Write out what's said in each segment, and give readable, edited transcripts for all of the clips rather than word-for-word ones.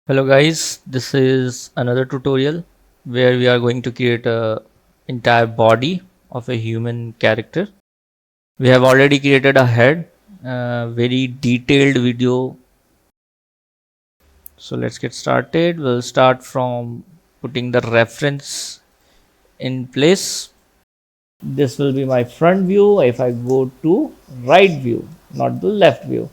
Hello guys, this is another tutorial where we are going to create a entire body of a human character. We have already created a head, very detailed video. So let's get started. We'll start from putting the reference in place. This will be my front view. If I go to right view, not the left view,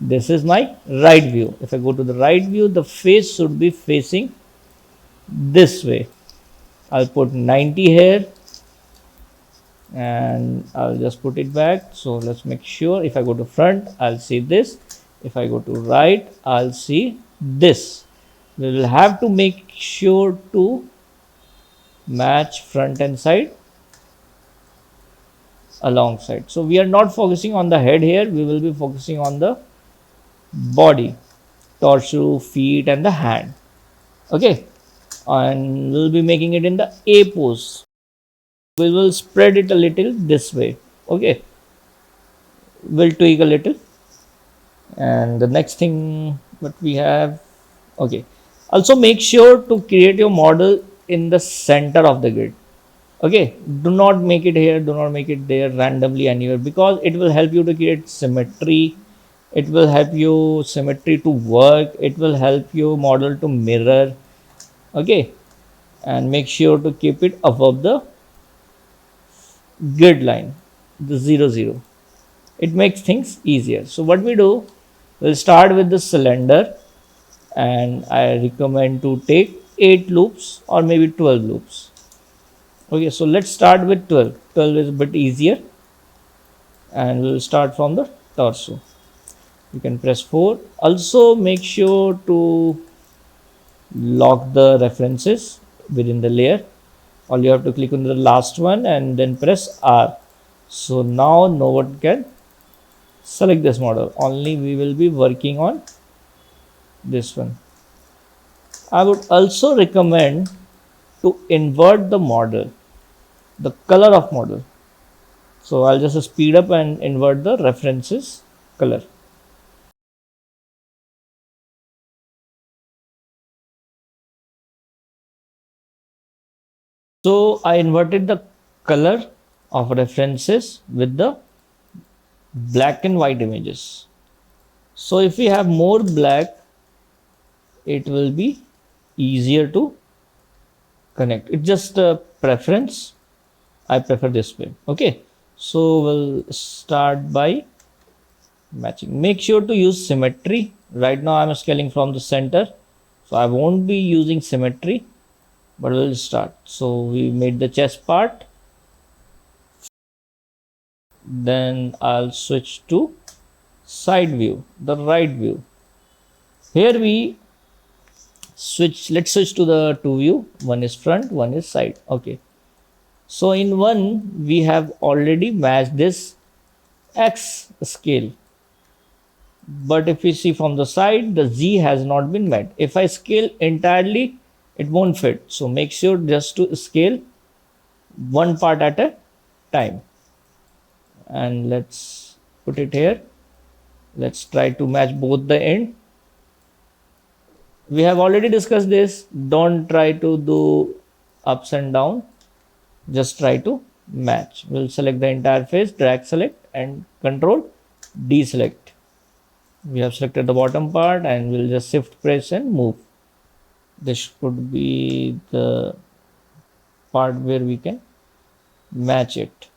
this is my right view. If I go to the right view, the face should be facing this way. I'll put 90 here and I'll just put it back. So let's make sure if I go to front, I'll see this. If I go to right, I'll see this. We will have to make sure to match front and side alongside. So we are not focusing on the head here. We will be focusing on the body, torso, feet and the hand. Okay. And we'll be making it in the A pose. We will spread it a little this way. Okay. We'll tweak a little. And the next thing what we have, okay, also make sure to create your model in the center of the grid. Okay, do not make it here, do not make it there randomly anywhere, because it will help you to create symmetry. It will help you symmetry to work. It will help your model to mirror. Okay, and make sure to keep it above the grid line, the 0 0. It makes things easier. So what we do, we'll start with the cylinder, and I recommend to take 8 loops or maybe 12 loops. Okay, so let's start with 12. 12 is a bit easier, and we'll start from the torso. You can press 4. Also make sure to lock the references within the layer. All you have to click on the last one and then press R. So now no one can select this model. Only we will be working on this one. I would also recommend to invert the model, the color of model. So I'll just speed up and invert the references color. So I inverted the color of references with the black and white images. So if we have more black, it will be easier to connect. It's just a preference. I prefer this way. Okay. So we'll start by matching. Make sure to use symmetry. Right now I'm scaling from the center, so I won't be using symmetry, but we'll start. So we made the chest part. Then I'll switch to side view, the right view. Here we switch, let's switch to the two view. One is front, one is side. Okay. So in one, we have already matched this X scale. But if we see from the side, the Z has not been met. If I scale entirely, it won't fit. So make sure just to scale one part at a time. And let's put it here. Let's try to match both the end. We have already discussed this. Don't try to do ups and down. Just try to match. We'll select the entire face, drag select and control deselect. We have selected the bottom part and we'll just shift press and move. This could be the part where we can match it.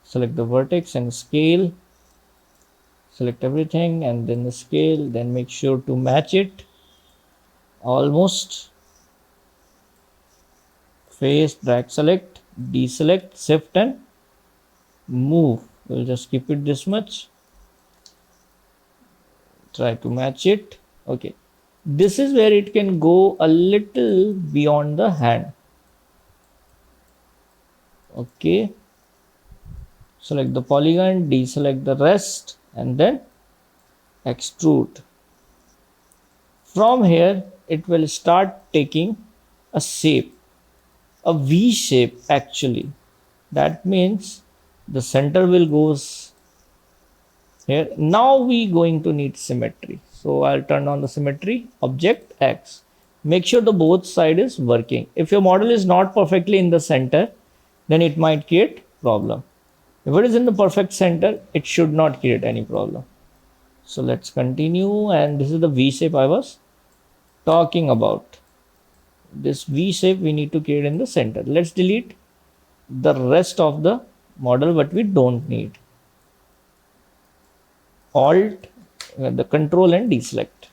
Select the vertex and scale. Select everything and then the scale. Then make sure to match it. Almost. Face, drag select, deselect, shift and move. We'll just keep it this much. Try to match it. Okay. This is where it can go a little beyond the hand. Okay. Select the polygon, deselect the rest and then extrude. From here, it will start taking a shape, a V shape actually. That means the center will goes here. Now we going to need symmetry. So I'll turn on the symmetry, object X. Make sure the both side is working. If your model is not perfectly in the center, then it might create problem. If it is in the perfect center, it should not create any problem. So let's continue, and this is the V shape I was talking about. This V shape we need to create in the center. Let's delete the rest of the model what we don't need. Alt, the control and deselect.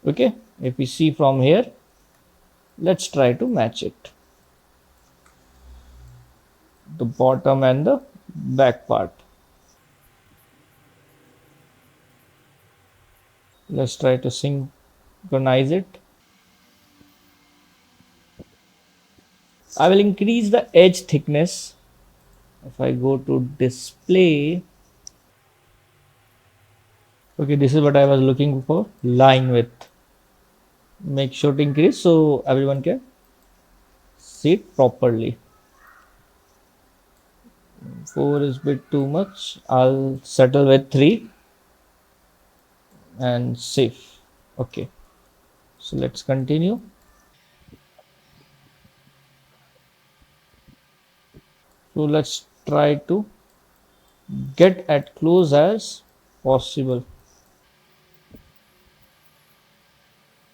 Okay, if we see from here, let's try to match it, the bottom and the back part. Let's try to synchronize it. I will increase the edge thickness. If I go to display, okay, this is what I was looking for, line width. Make sure to increase so everyone can see it properly. 4 is a bit too much. I'll settle with 3 and save. Okay, so let's continue. So let's try to get as close as possible.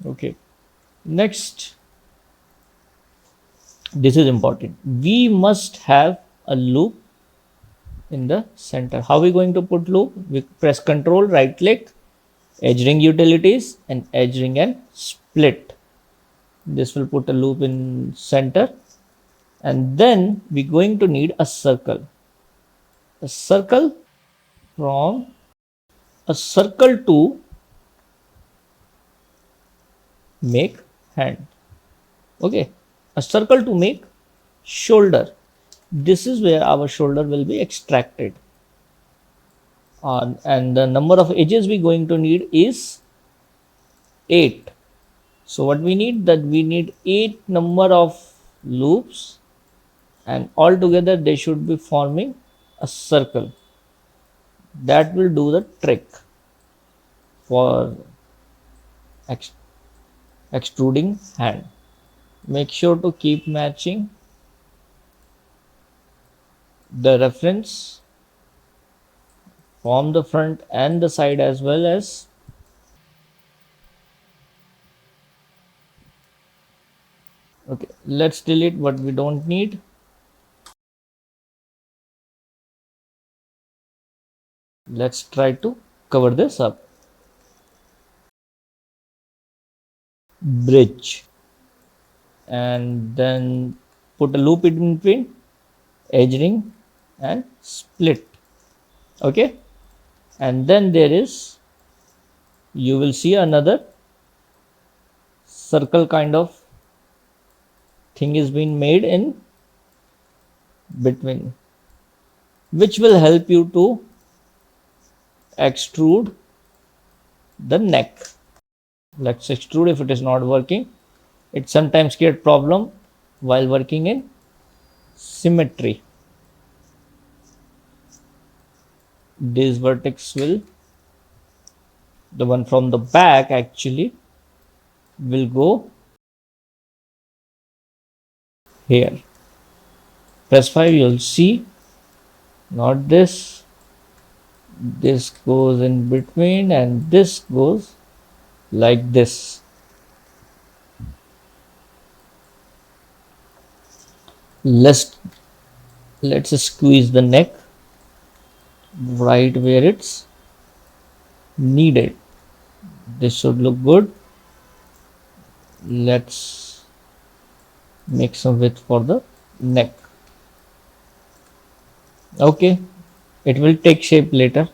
Okay, next, this is important. We must have a loop in the center. How are we going to put loop? We press Control, right click, edge ring utilities, and edge ring and split. This will put a loop in center, and then we're going to need a circle. A circle from a circle to make hand. Okay, a circle to make shoulder. This is where our shoulder will be extracted. And the number of edges we're going to need is 8. So what we need, that we need 8 number of loops, and altogether they should be forming a circle. That will do the trick for extruding hand. Make sure to keep matching the reference from the front and the side as well as. Okay, let's delete what we don't need. Let's try to cover this up. Bridge, and then put a loop in between, edge ring and split. Okay, and then there is, you will see another circle kind of thing is being made in between, which will help you to extrude the neck. Let's extrude. If it is not working, it sometimes create problem while working in symmetry. This vertex will, the one from the back actually will go here. Press 5, you'll see, not this, this goes in between and this goes like this. Let's squeeze the neck right where it's needed. This should look good. Let's make some width for the neck. Okay, it will take shape later.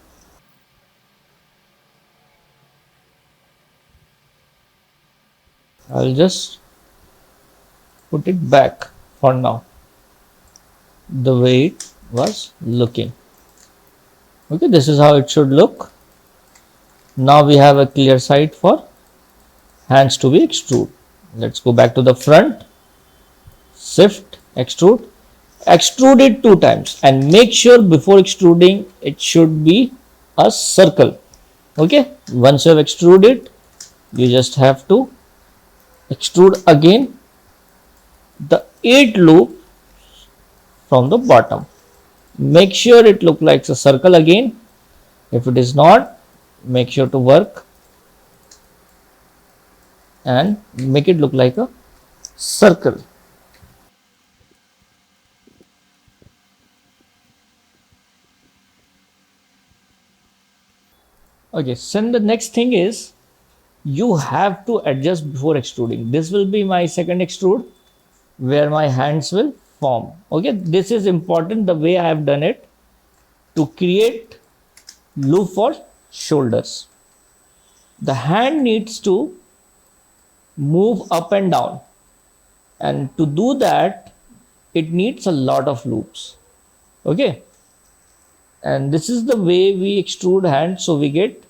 I'll just put it back for now the way it was looking. Okay, this is how it should look. Now we have a clear sight for hands to be extrude. Let's go back to the front, shift, extrude it 2 times, and make sure before extruding it should be a circle. Okay, once you have extruded, you just have to extrude again the 8 loop from the bottom. Make sure it look like a circle again. If it is not, make sure to work and make it look like a circle. Okay, so the next thing is you have to adjust before extruding. This will be my second extrude where my hands will form. Okay, this is important the way I have done it to create loop for shoulders. The hand needs to move up and down, and to do that it needs a lot of loops. Okay, and this is the way we extrude hand, so we get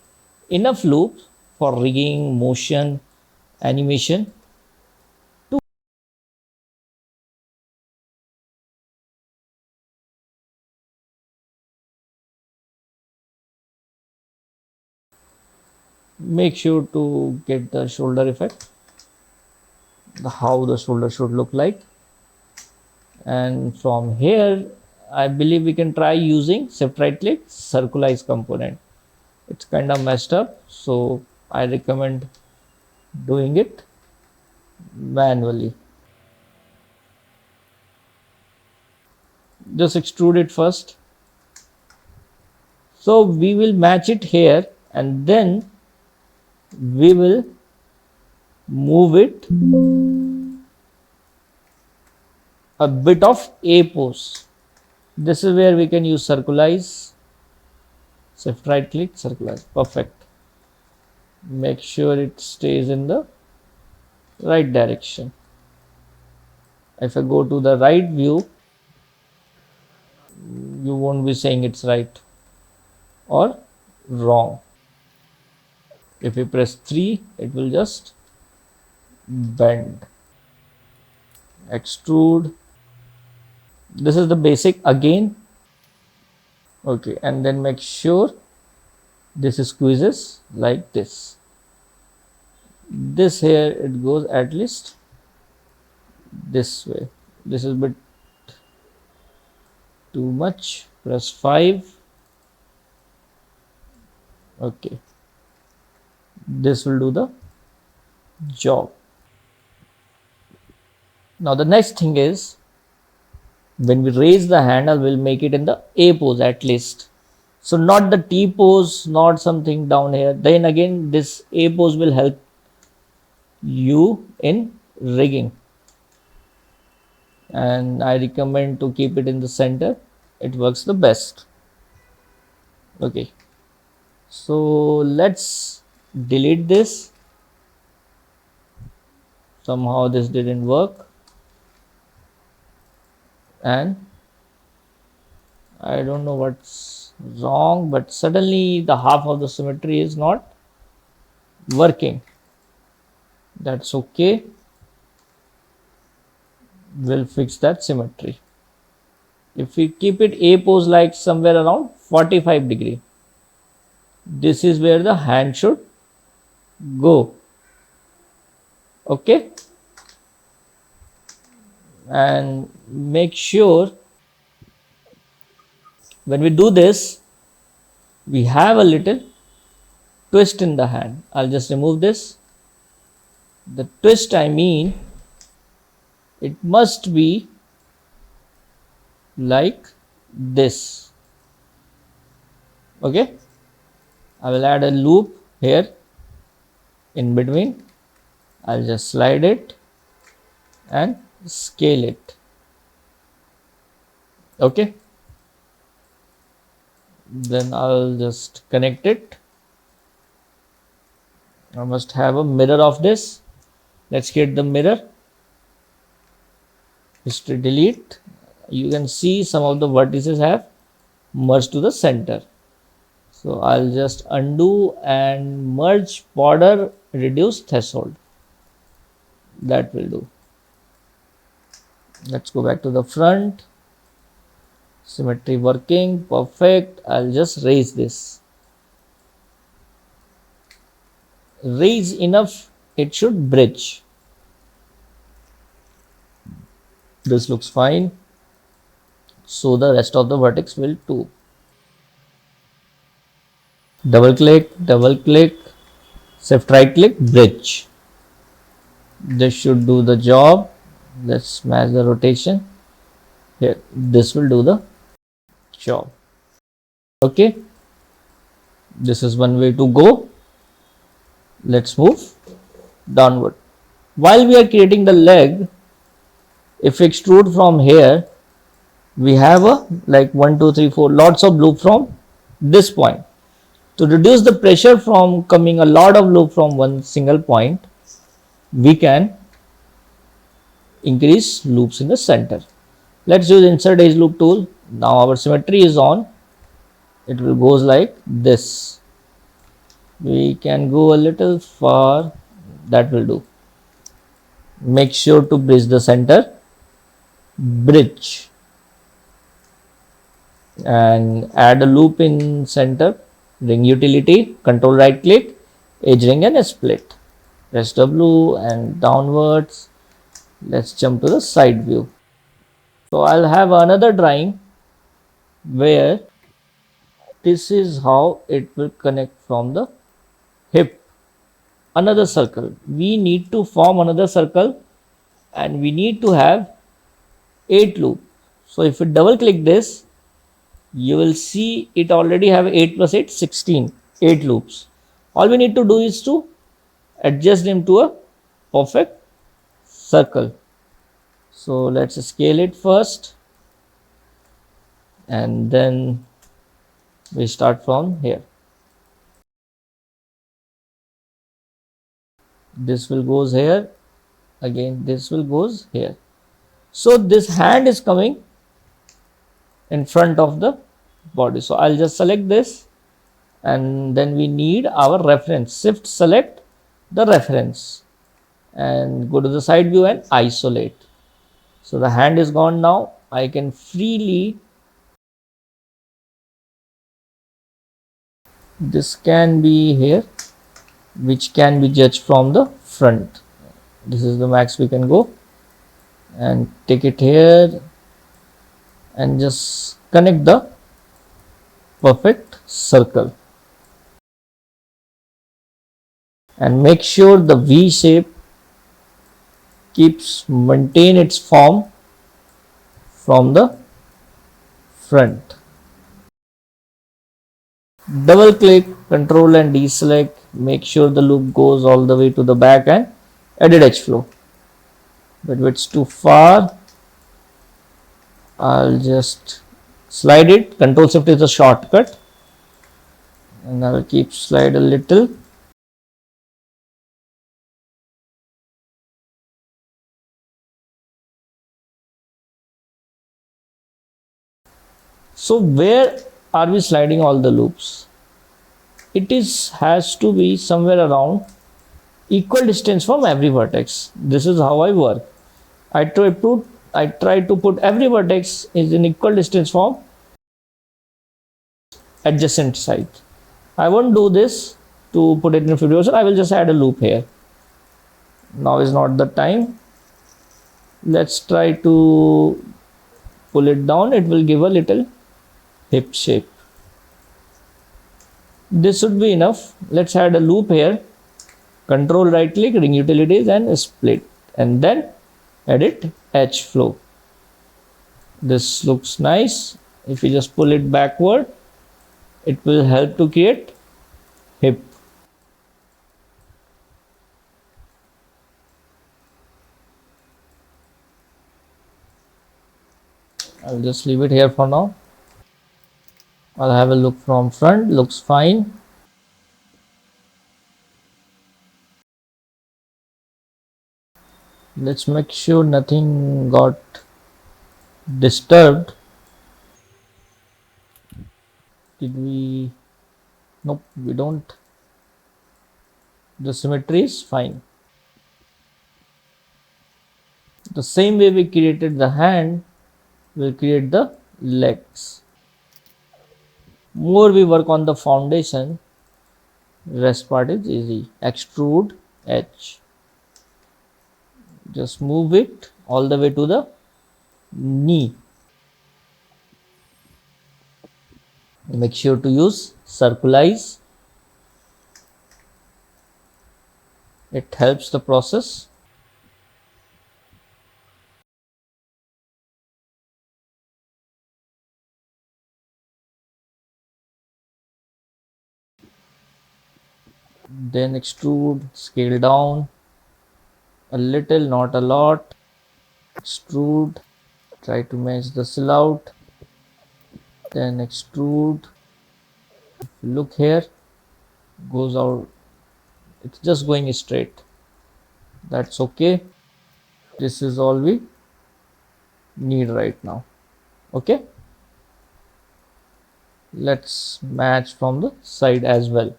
enough loops for rigging, motion, animation. Make sure to get the shoulder effect, how the shoulder should look like. And from here I believe we can try using shift right click circularize component. It's kind of messed up, so I recommend doing it manually. Just extrude it first. So we will match it here and then we will move it a bit of A pose. This is where we can use circularize. Shift right click circularize. Perfect. Make sure it stays in the right direction. If I go to the right view, you won't be saying it's right or wrong. If you press 3, it will just bend. Extrude. This is the basic again. Okay, and then make sure this squeezes like this. This here it goes at least this way. This is a bit too much. Press 5. Okay, this will do the job. Now the next thing is when we raise the handle, we'll make it in the A pose at least. So not the T pose, not something down here. Then again, this A pose will help you in rigging. And I recommend to keep it in the center. It works the best. Okay. So let's delete this. Somehow this didn't work. And I don't know what's wrong, but suddenly the half of the symmetry is not working. That's okay. We'll fix that symmetry. If we keep it A pose like somewhere around 45 degree, this is where the hand should go. Okay. And make sure when we do this, we have a little twist in the hand. I'll just remove this. The twist, I mean, it must be like this. Okay, I will add a loop here in between. I'll just slide it and scale it. Okay, then I'll just connect it. I must have a mirror of this. Let's get the mirror. History delete. You can see some of the vertices have merged to the center. So I'll just undo and merge border, reduce threshold. That will do. Let's go back to the front. Symmetry working perfect. I'll just raise this. raise enough, it should bridge. This looks fine. So the rest of the vertex will too. Double click, shift right click, bridge. This should do the job. Let's match the rotation. Here, this will do the job. Okay, this is one way to go. Let's move downward. While we are creating the leg, if we extrude from here, we have a like 1, 2, 3, 4 lots of loop from this point. To reduce the pressure from coming a lot of loop from one single point, we can increase loops in the center. Let's use insert edge loop tool. Now our symmetry is on. It will goes like this. We can go a little far. That will do. Make sure to bridge the center. Bridge. And add a loop in center. Ring utility. Control right click. Edge ring and split. Press W and downwards. Let's jump to the side view. So I'll have another drawing where this is how it will connect from the hip. Another circle. We need to form another circle and we need to have 8 loop. So if you double click this, you will see it already have 8 plus 8, 16, 8 loops. All we need to do is to adjust them to a perfect circle. So let's scale it first and then we start from here. This will goes here, again this will goes here. So this hand is coming in front of the body. So I'll just select this and then we need our reference. Shift select the reference and go to the side view and isolate. So the hand is gone now. I can freely, this can be here, which can be judged from the front. This is the max we can go and take it here and just connect the perfect circle and make sure the V shape keeps maintain its form from the front. Double click, control and deselect, make sure the loop goes all the way to the back and edit edge flow. But if it's too far, I'll just slide it. Control shift is a shortcut and I'll keep slide a little. So where are we sliding all the loops? It has to be somewhere around equal distance from every vertex. This is how I work. I try to put every vertex is in equal distance from adjacent side. I won't do this to put it in video, so I will just add a loop here. Now is not the time. Let's try to pull it down. It will give a little hip shape. This should be enough. Let's add a loop here. Control right click, ring utilities and split and then edit edge flow. This looks nice. If you just pull it backward, it will help to create hip. I'll just leave it here for now. I'll have a look from front, looks fine. Let's make sure nothing got disturbed. Did we? Nope, we don't. The symmetry is fine. The same way we created the hand, we'll create the legs. More we work on the foundation, Rest part is easy. Extrude H. Just move it all the way to the knee. Make sure to use circularize. It helps the process. Then extrude, scale down a little, not a lot. Extrude, try to match the sill out. Then extrude. Look here, goes out. It's just going straight. That's okay. This is all we need right now. Okay. Let's match from the side as well.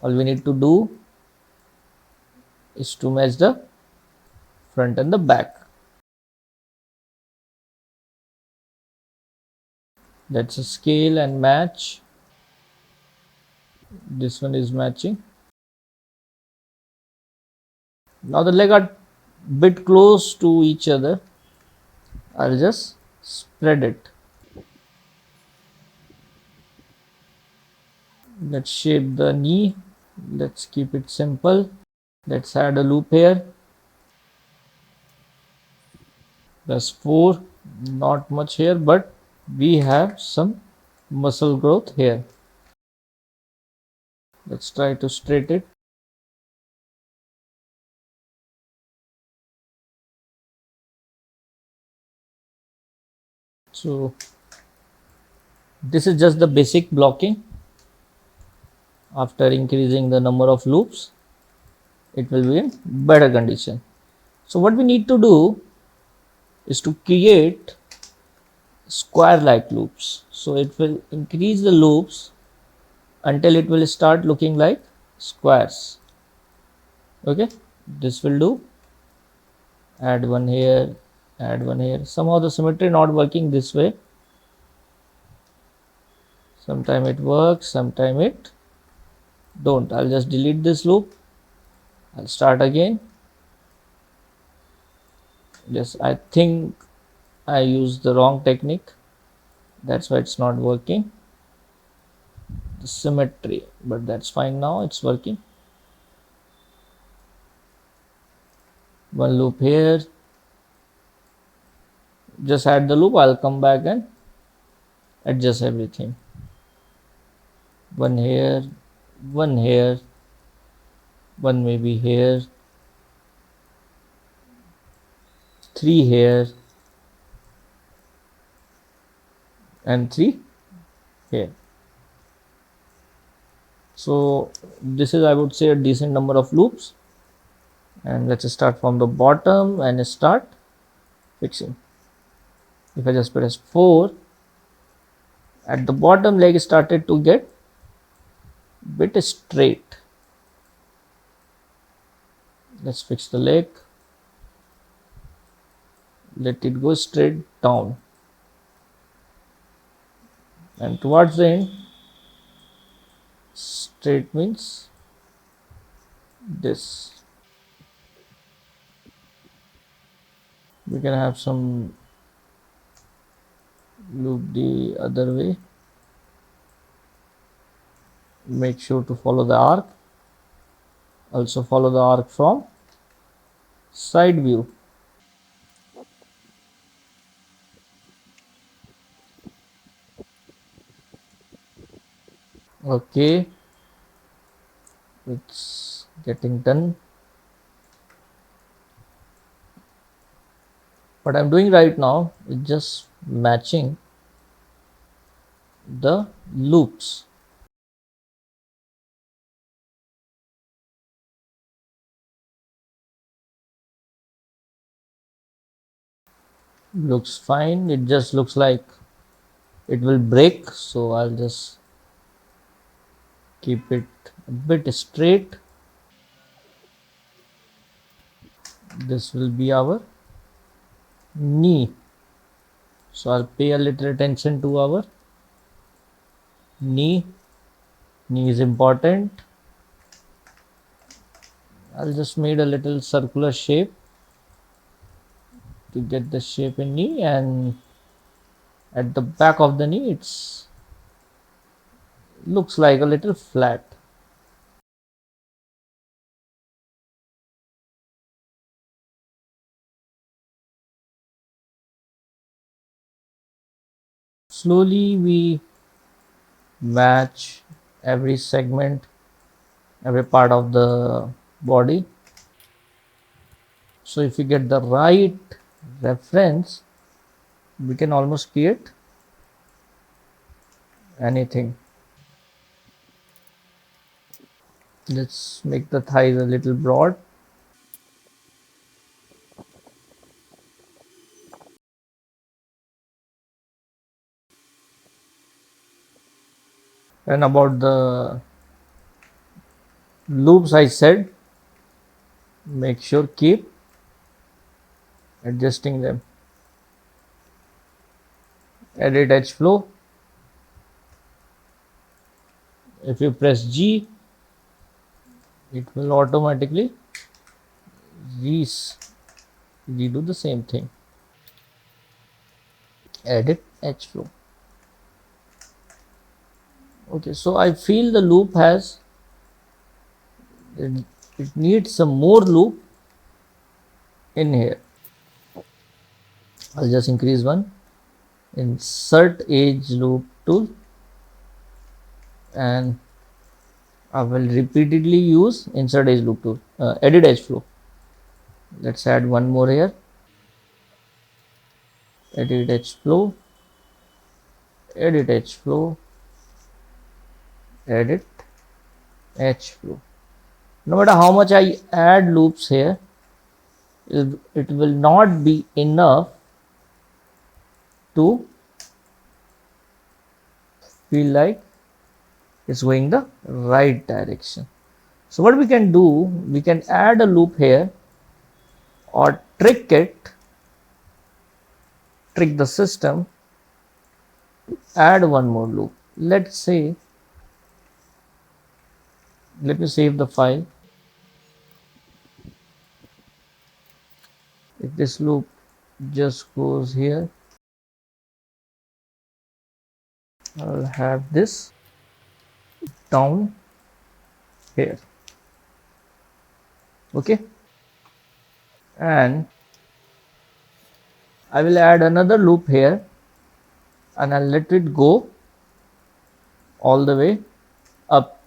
All we need to do is to match the front and the back. That's a scale and match. This one is matching. Now the leg are bit close to each other. I'll just spread it. Let's shape the knee. Let's keep it simple. Let's add a loop here. That's 4. Not much here, but we have some muscle growth here. Let's try to straight it. So this is just the basic blocking. After increasing the number of loops, it will be in better condition. So what we need to do is to create square like loops. So it will increase the loops until it will start looking like squares. Okay, this will do. Add one here, add one here. Somehow the symmetry not working this way. Sometime it works, sometime it don't. I'll just delete this loop. I'll start again. Yes, I think I used the wrong technique. That's why it's not working. The symmetry, but that's fine now. It's working. One loop here. Just add the loop. I'll come back and adjust everything. One here, one here, one maybe here, 3 here, and 3 here. So this is, I would say, a decent number of loops. And let's start from the bottom and start fixing. If I just press 4, at the bottom leg started to get bit straight. Let's fix the leg. Let it go straight down. And towards the end, straight means this. We can have some loop the other way. Make sure to follow the arc. Also follow the arc from side view. Okay, it's getting done. What I'm doing right now is just matching the loops. Looks fine. It just looks like it will break, so I'll just keep it a bit straight. This will be our knee, so I'll pay a little attention to our knee. Knee is important. I'll just made a little circular shape to get the shape in knee, and at the back of the knee it's looks like a little flat. Slowly we match every segment, every part of the body. So if we get the right reference, we can almost create anything. Let's make the thighs a little broad. And about the loops I said, make sure keep adjusting them. Edit edge flow. If you press G, it will automatically redo the same thing. Edit edge flow. Okay, so I feel the loop has it, it needs some more loop in here. I'll just increase one. Insert edge loop tool, and I will repeatedly use insert edge loop tool. Edit edge flow. Let's add one more here. Edit edge flow. Edit edge flow. Edit edge flow. No matter how much I add loops here, it will not be enough to feel like it's going the right direction. So what we can do, we can add a loop here or trick the system to add one more loop. Let's say, let me save the file. If this loop just goes here, I'll have this down here. Okay, and I will add another loop here, and I'll let it go all the way up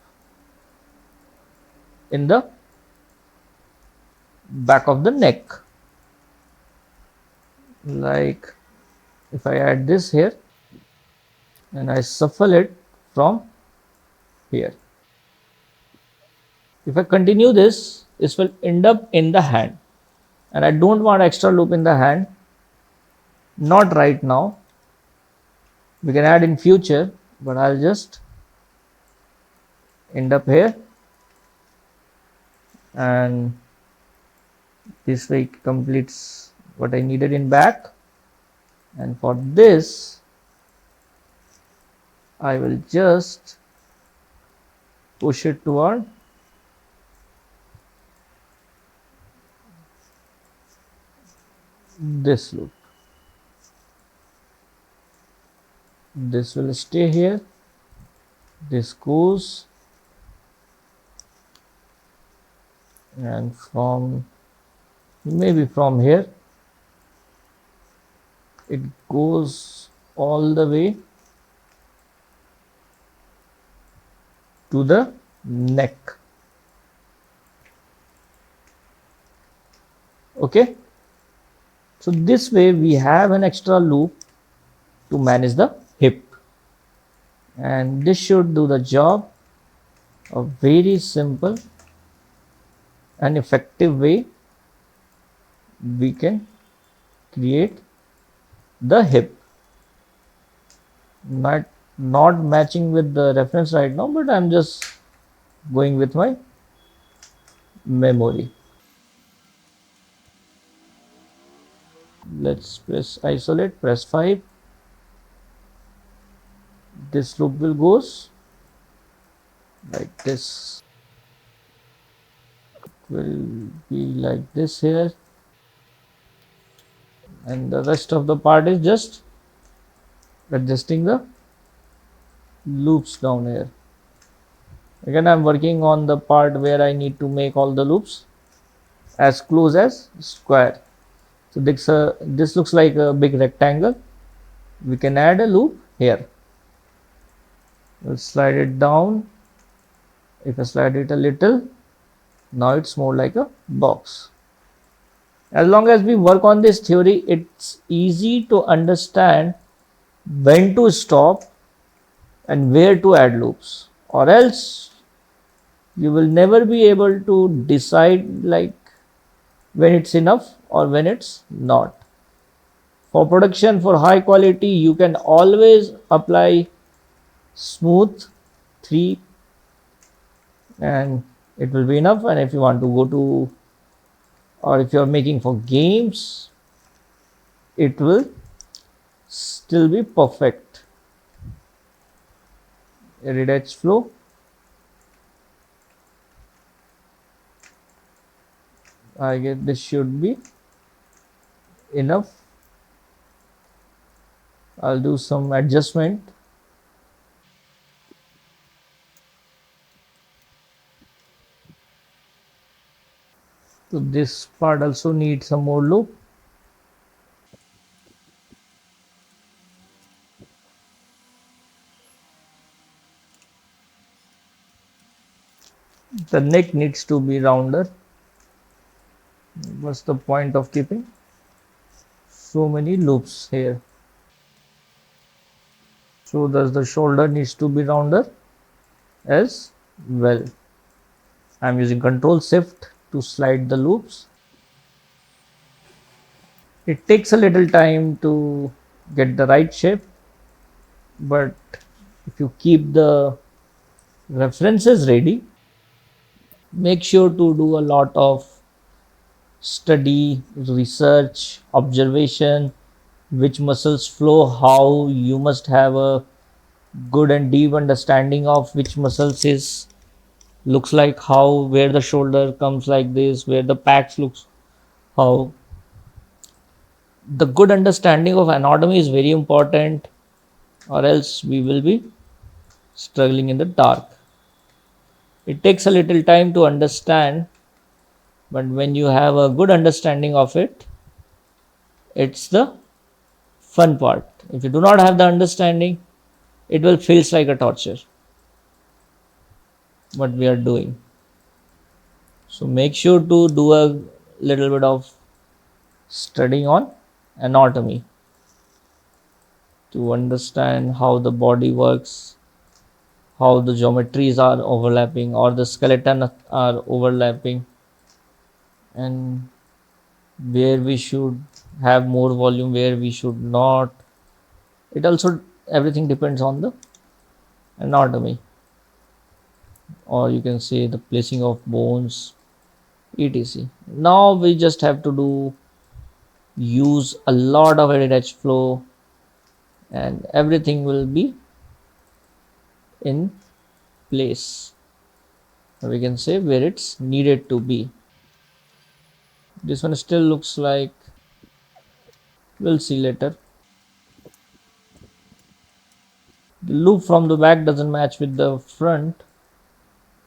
in the back of the neck. Like if I add this here and I shuffle it from here. If I continue this, this will end up in the hand, and I don't want extra loop in the hand. Not right now. We can add in future, but I'll just end up here, and this way it completes what I needed in back. And for this, I will just push it toward this loop. This will stay here. This goes, and from maybe from here it goes all the way to the neck. Okay, so this way we have an extra loop to manage the hip, and this should do the job. A very simple and effective way we can create the hip. Not matching with the reference right now, but I'm just going with my memory. Let's press isolate, press 5. This loop will goes like this. will be like this here, and the rest of the part is just adjusting the loops down here. Again, I'm working on the part where I need to make all the loops as close as square. So this looks like a big rectangle. We can add a loop here. We'll slide it down. If I slide it a little, now it's more like a box. As long as we work on this theory, it's easy to understand when to stop and where to add loops, or else you will never be able to decide like when it's enough or when it's not. For production, for high quality, you can always apply smooth 3 and it will be enough. And if you want to go to, or if you're making for games, it will still be perfect. Arid edge flow. I guess this should be enough. I'll do some adjustment. So this part also needs some more loop. The neck needs to be rounder. What's the point of keeping so many loops here? So thus the shoulder needs to be rounder as well. I'm using Control Shift to slide the loops. It takes a little time to get the right shape, but if you keep the references ready, make sure to do a lot of study, research, observation, which muscles flow, how you must have a good and deep understanding of which muscles is looks like how, where the shoulder comes like this, where the packs looks how. The good understanding of anatomy is very important, or else we will be struggling in the dark. It takes a little time to understand, but when you have a good understanding of it, it's the fun part. If you do not have the understanding, it will feels like a torture what we are doing. So make sure to do a little bit of studying on anatomy to understand how the body works, how the geometries are overlapping or the skeleton are overlapping, and where we should have more volume, where we should not. It also everything depends on the anatomy, or you can say the placing of bones, etc. Now we just have to do use a lot of edge flow, and everything will be in place. We can say where it's needed to be. This one still looks like, we'll see later. The loop from the back doesn't match with the front,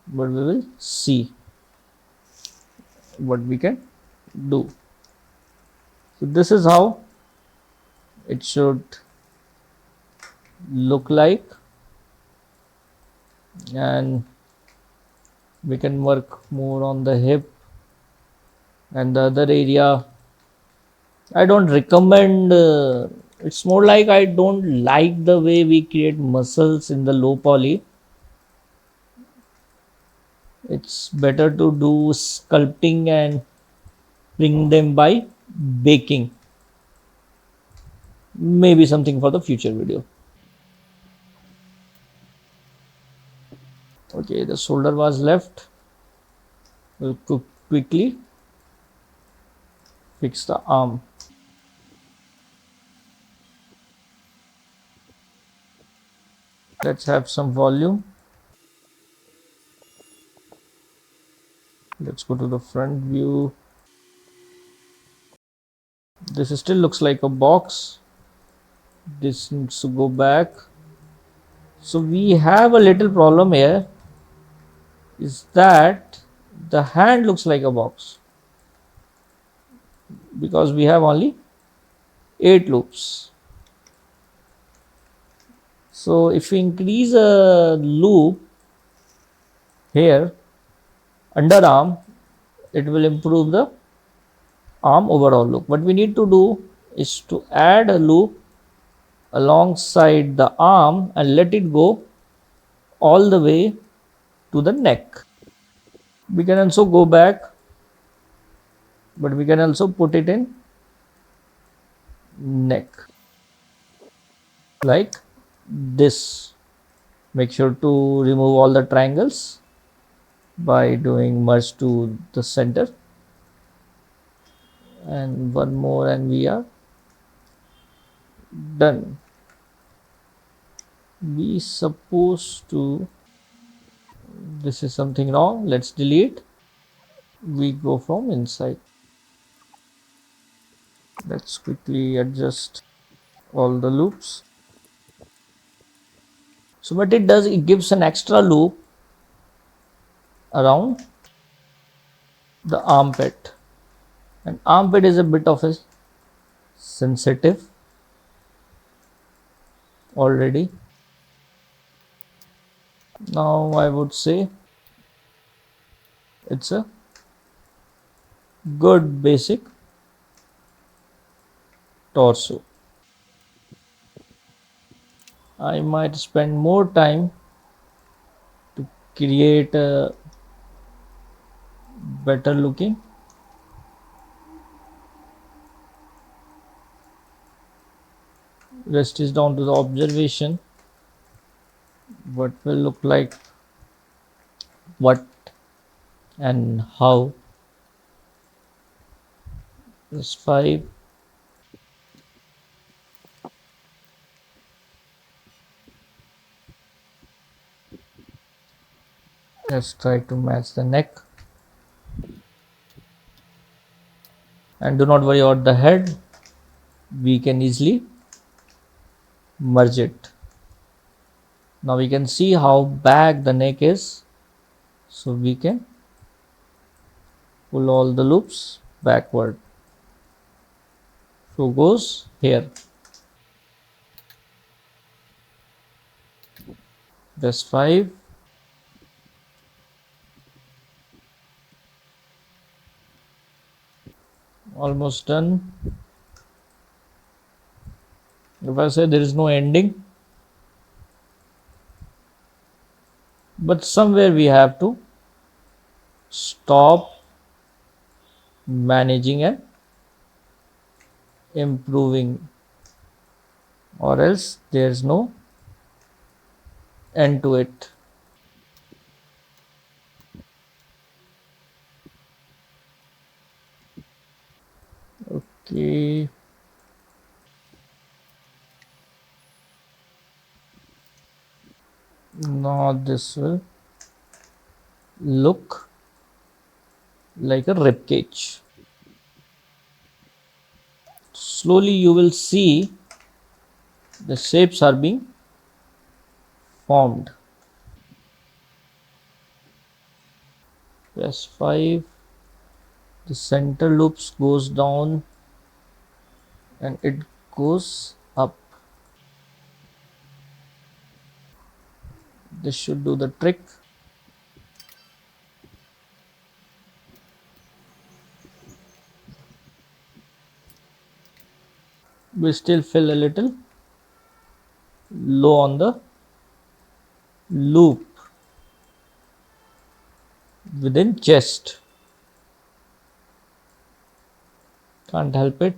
but we will see what we can do. So this is how it should look like, and we can work more on the hip and the other area. I don't recommend, it's more like I don't like the way we create muscles in the low poly. It's better to do sculpting and bring them by baking. Maybe something for the future video. Okay, the shoulder was left. We'll quickly fix the arm. Let's have some volume. Let's go to the front view. This still looks like a box. This needs to go back. So we have a little problem here, is that the hand looks like a box because we have only 8 loops. So if we increase a loop here under arm, it will improve the arm overall look. What we need to do is to add a loop alongside the arm and let it go all the way to the neck. We can also go back, but we can also put it in neck like this. Make sure to remove all the triangles by doing merge to the center, and one more and we are done. We supposed to, this is something wrong, let's delete. We go from inside. Let's quickly adjust all the loops. So what it does, it gives an extra loop around the armpit, and armpit is a bit of a sensitive already. Now I would say it's a good basic torso. I might spend more time to create a better looking. Rest is down to the observation. What will look like what and how. Plus 5. Let's try to match the neck. And do not worry about the head. We can easily merge it. Now we can see how back the neck is. So we can pull all the loops backward. So goes here. Press 5. Almost done. If I say there is no ending, but somewhere we have to stop managing and improving, or else there's no end to it. Okay, now this will look like a rib cage. Slowly you will see the shapes are being formed. Press 5. The center loops goes down and it goes up. This should do the trick. We still feel a little low on the loop within chest. Can't help it.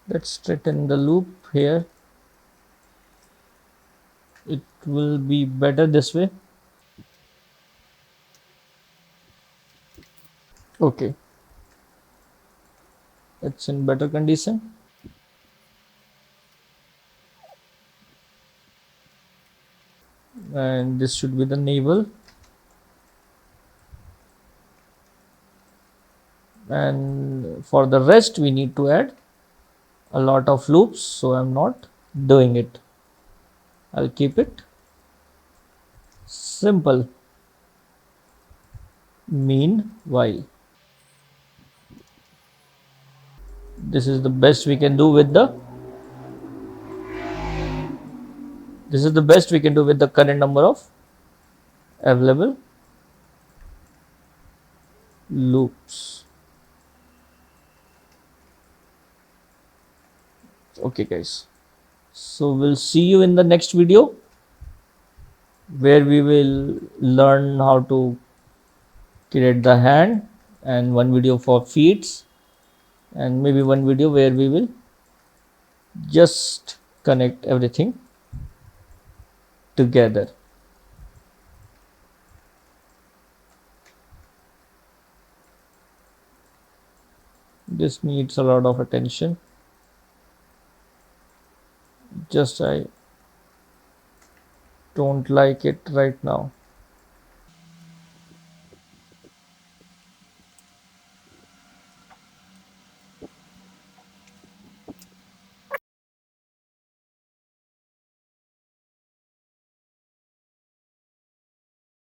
Let's straighten the loop here. It will be better this way. Okay, it's in better condition. and this should be the navel, and for the rest we need to add a lot of loops, so I'm not doing it. I'll keep it simple. Meanwhile, this is the best we can do with the current number of available loops. Okay guys, so we'll see you in the next video where we will learn how to create the hand, and one video for feet, and maybe one video where we will just connect everything together. This needs a lot of attention. Just I don't like it right now.